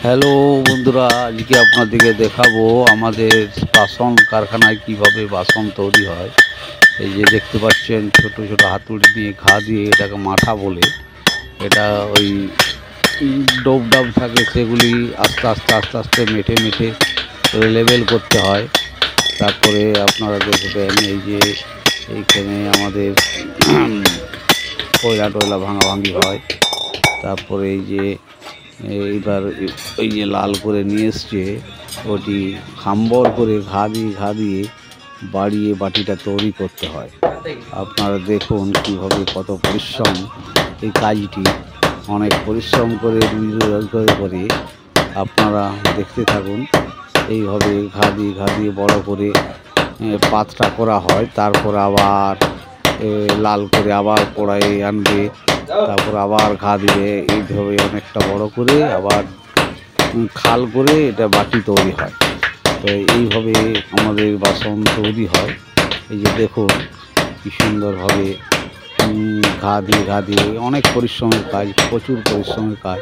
Hello বন্ধুরা, আজকে আপনাদেরকে দেখাবো আমাদের বাসন কারখানায় কিভাবে বাসন তৈরি হয়। এই যে দেখতে পাচ্ছেন ছোট ছোট হাতুড়ি দিয়ে ঘা দিয়ে, এটাকে মাঠা বলে। এটা ওই ডোব ডাব থাকে, সেগুলি আস্তে আস্তে আস্তে আস্তে মেঠে মেঠে লেবেল করতে হয়। তারপরে আপনারা দেখবেন এই যে এইখানে আমাদের কয়লা টয়লা ভাঙাভাঙি হয়। তারপরে এই যে এইবার ওই যে লাল করে নিয়ে এসছে, ওটি খাম্বর করে ঘা দিয়ে বাড়িয়ে বাটিটা তৈরি করতে হয়। আপনারা দেখুন কীভাবে কত পরিশ্রম এই কাজটি, অনেক পরিশ্রম করে করে আপনারা দেখতে থাকুন। এইভাবে ঘা দিয়ে বড় করে পাতটা করা হয়। তারপর আবার লাল করে আবার কড়াইয়ে আনবে, তারপর আবার ঘা দিয়ে এইভাবে অনেকটা বড় করে আবার খাল করে এটা বাটি তৈরি হয়। তো এইভাবে আমাদের বাসন তৈরি হয়। এই যে দেখুন কি সুন্দরভাবে ঘা দিয়ে অনেক পরিশ্রমের কাজ, প্রচুর পরিশ্রমের কাজ।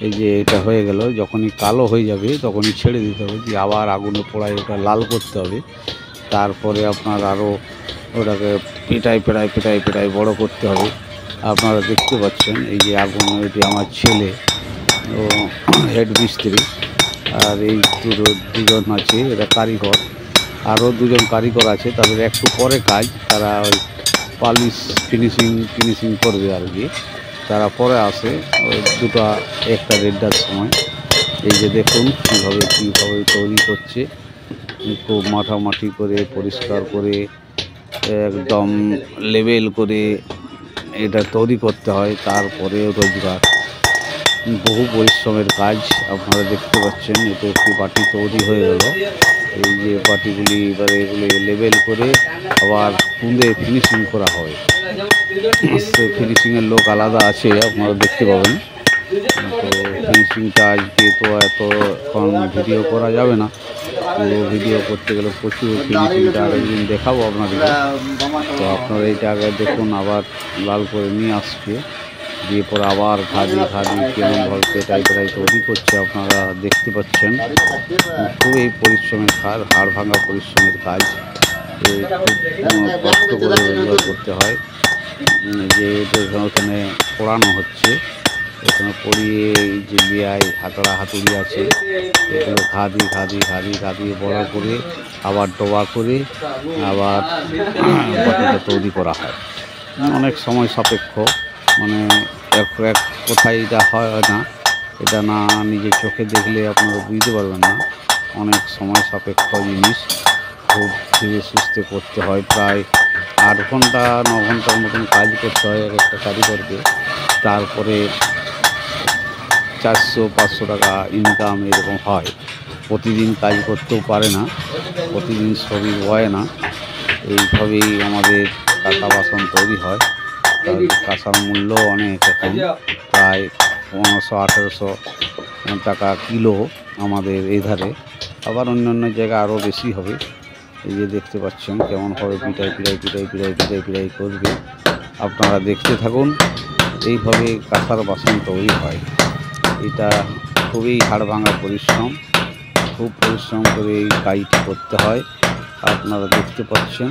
এই যে এটা হয়ে গেল, যখনই কালো হয়ে যাবে তখনই ছেড়ে দিতে হবে, দিয়ে আবার আগুনে পোড়ায় ওটা লাল করতে হবে। তারপরে আপনার আরও ওটাকে পেটাই বড় করতে হবে। আপনারা দেখতে পাচ্ছেন এই যে আগুন, এটি আমার ছেলে ও হেড মিস্ত্রি, আর এই দুজন আছে এরা কারিগর। আরও দুজন কারিগর আছে, তাদের একটু পরে কাজ, তারা ওই পালিশ ফিনিশিং করবে আর কি। তারা পরে আসে ওই একটা দেড়টার সময়। এই যে দেখুন কীভাবে তৈরি করছে, খুব মাঠামাঠি করে পরিষ্কার করে একদম লেবেল করে এটা তৈরি করতে হয়। তারপরে রোজগার, বহু পরিশ্রমের কাজ। আপনারা দেখতে পাচ্ছেন এটা একটি বাটি তৈরি হয়ে গেল। এই যে বাটিগুলি এবারে এগুলি লেবেল করে আবার কুঁদে ফিনিশিং করা হয়। ফিনিশিংয়ের লোক আলাদা আছে, আপনারা দেখতে পাবেন। তো ফিনিশিংটা আজকে তো এখন ভিডিও করা যাবে না, ভিডিও করতে গেলে প্রচুর ফিনিশিংটা আরেকদিন দেখাবো আপনাদেরকে। তো আপনারা এইটা আগে দেখুন, আবার লাল করে নিয়ে আসছে, দিয়ে পরে আবার ঘা দিয়ে কেমনভাবে পেটাই তৈরি করছে আপনারা দেখতে পাচ্ছেন। খুবই পরিশ্রমের কাজ, হাড় ভাঙা পরিশ্রমের কাজ। খুব কষ্ট করে রোজগার করতে হয়। যে ওখানে পোড়ানো হচ্ছে, এখানে পড়িয়ে যে লিয়ায় হাতুড়ি আছে, এগুলো ঘা দিয়ে বড় করে আবার ডোবা করে আবার বাটিটা তৈরি করা হয়। অনেক সময় সাপেক্ষ, মানে এক কোথায় এটা হয় না, এটা না নিজের চোখে দেখলে আপনারা বুঝতে পারবেন না। অনেক সময় সাপেক্ষ জিনিস, খুব ধীরে সুস্থে করতে হয়। প্রায় 8 ঘন্টা 9 ঘন্টার মতন কাজ করতে হয় এক একটা কারিগরকে। তারপরে 400-500 টাকা ইনকাম এরকম হয়। প্রতিদিন কাজ করতেও পারে না, প্রতিদিন শরীর হয় না। এইভাবেই আমাদের কাঁসা বাসন তৈরি হয়। কাঁসার মূল্য অনেক, এখন প্রায় 1500-1800 টাকা কিলো আমাদের এই ধারে, আবার অন্যান্য জায়গায় আরও বেশি হবে। এই যে দেখতে পাচ্ছেন কেমনভাবে পিটাই করবে। আপনারা দেখতে থাকুন। এইভাবে কাঁসার বাসন তৈরি হয়। এটা খুবই হাড় ভাঙা পরিশ্রম, খুব পরিশ্রম করে এই কাজটি করতে হয়। আপনারা দেখতে পাচ্ছেন,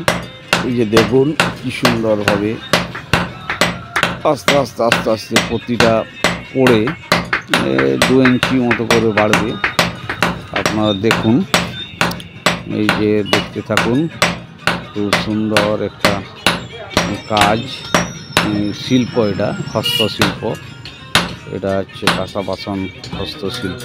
এই যে দেখুন কি সুন্দরভাবে আস্তে আস্তে প্রতিটা পড়ে 2 ইঞ্চি মতো করে বাড়বে। আপনারা দেখুন, এই যে দেখতে থাকুন, খুব সুন্দর একটা কাজ, শিল্প, এটা হস্তশিল্প। এটা হচ্ছে কাঁসা বাসন হস্তশিল্প।